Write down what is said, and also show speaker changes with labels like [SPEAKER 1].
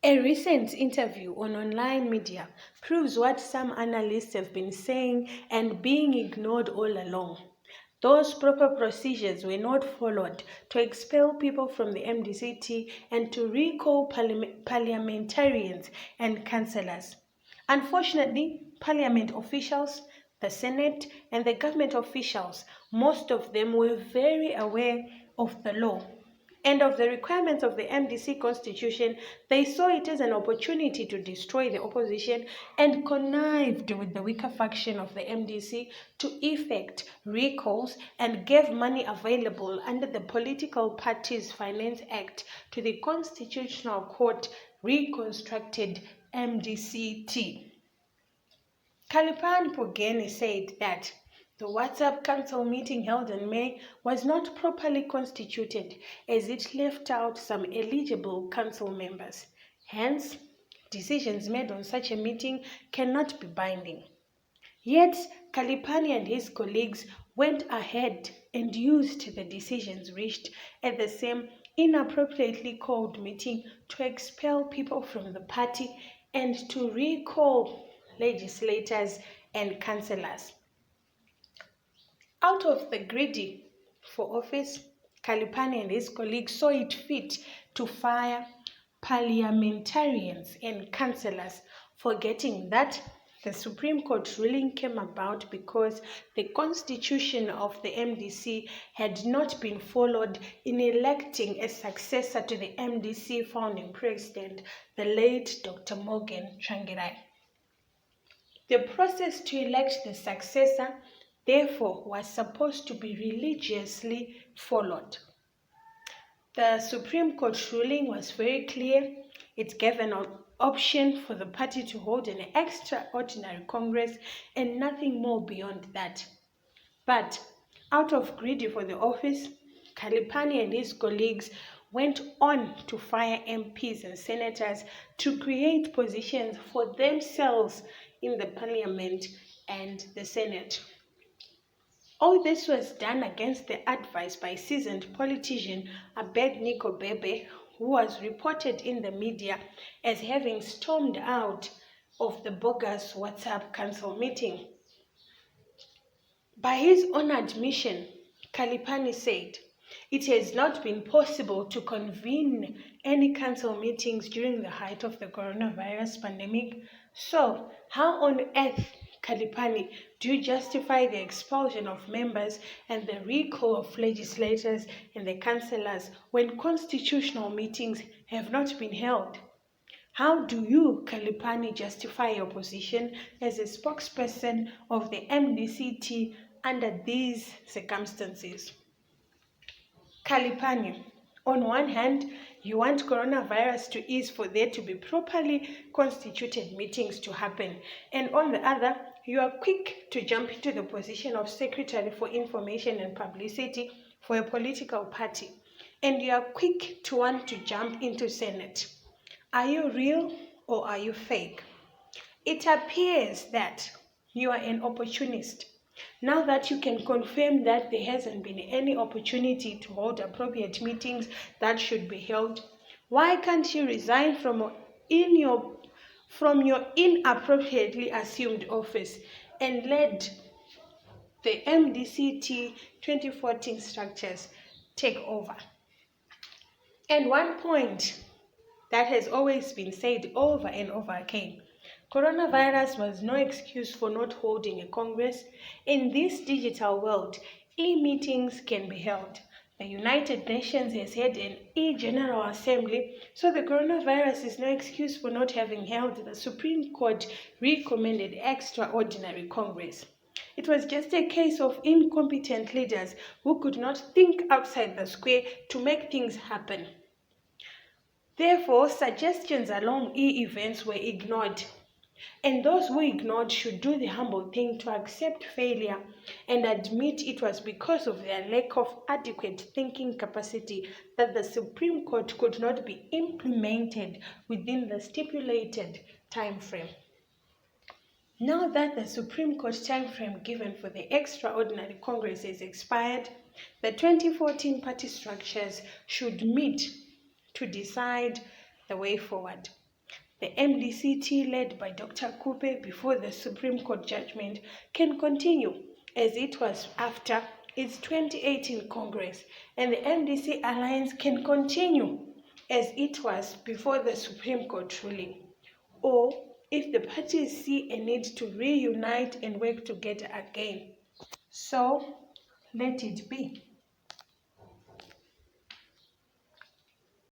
[SPEAKER 1] A recent interview on online media proves what some analysts have been saying and being ignored all along. Those proper procedures were not followed to expel people from the MDCT and to recall parliamentarians and councillors. Unfortunately, parliament officials, the Senate, and the government officials, most of them were very aware of the law and of the requirements of the MDC constitution. They saw it as an opportunity to destroy the opposition and connived with the weaker faction of the MDC to effect recalls and gave money available under the Political Parties Finance Act to the Constitutional Court reconstructed MDCT. Kalipan Pogeni said that the WhatsApp Council meeting held in May was not properly constituted as it left out some eligible council members. Hence, decisions made on such a meeting cannot be binding. Yet, Kalipani and his colleagues went ahead and used the decisions reached at the same inappropriately called meeting to expel people from the party and to recall legislators and councillors. Out of the greedy for office, Kalipani and his colleagues saw it fit to fire parliamentarians and councillors, forgetting that the Supreme Court ruling came about because the constitution of the MDC had not been followed in electing a successor to the MDC founding president, the late Dr. Morgan Tsvangirai. The process to elect the successor, therefore, was supposed to be religiously followed. The Supreme Court ruling was very clear. It gave an option for the party to hold an extraordinary Congress and nothing more beyond that. But out of greed for the office, Kalipani and his colleagues went on to fire MPs and senators to create positions for themselves in the parliament and the Senate. All this was done against the advice by seasoned politician Abednego Bebe, who was reported in the media as having stormed out of the bogus WhatsApp Council meeting. By his own admission, Kalipani said, "It has not been possible to convene any council meetings during the height of the coronavirus pandemic. So, how on earth, Kalipani, do you justify the expulsion of members and the recall of legislators and the councillors when constitutional meetings have not been held? How do you, Kalipani, justify your position as a spokesperson of the MDCT under these circumstances?" Kalipani, on one hand, you want coronavirus to ease for there to be properly constituted meetings to happen, and on the other, you are quick to jump into the position of Secretary for Information and Publicity for a political party, and you are quick to want to jump into Senate. Are you real or are you fake? It appears that you are an opportunist. Now that you can confirm that there hasn't been any opportunity to hold appropriate meetings that should be held, why can't you resign from your inappropriately assumed office and let the MDCT 2014 structures take over? And one point that has always been said over and over again: coronavirus was no excuse for not holding a Congress. In this digital world, e-meetings can be held. The United Nations has had an e-General Assembly, so the coronavirus is no excuse for not having held the Supreme Court recommended extraordinary Congress. It was just a case of incompetent leaders who could not think outside the square to make things happen. Therefore, suggestions along e-events were ignored, and those who ignored should do the humble thing to accept failure and admit it was because of their lack of adequate thinking capacity that the Supreme Court could not be implemented within the stipulated time frame. Now that the Supreme Court time frame given for the extraordinary Congress is expired, the 2014 party structures should meet to decide the way forward. The MDCT led by Dr. Khupe before the Supreme Court judgment can continue as it was after its 2018 Congress, and the MDC alliance can continue as it was before the Supreme Court ruling, or if the parties see a need to reunite and work together again. So let it be.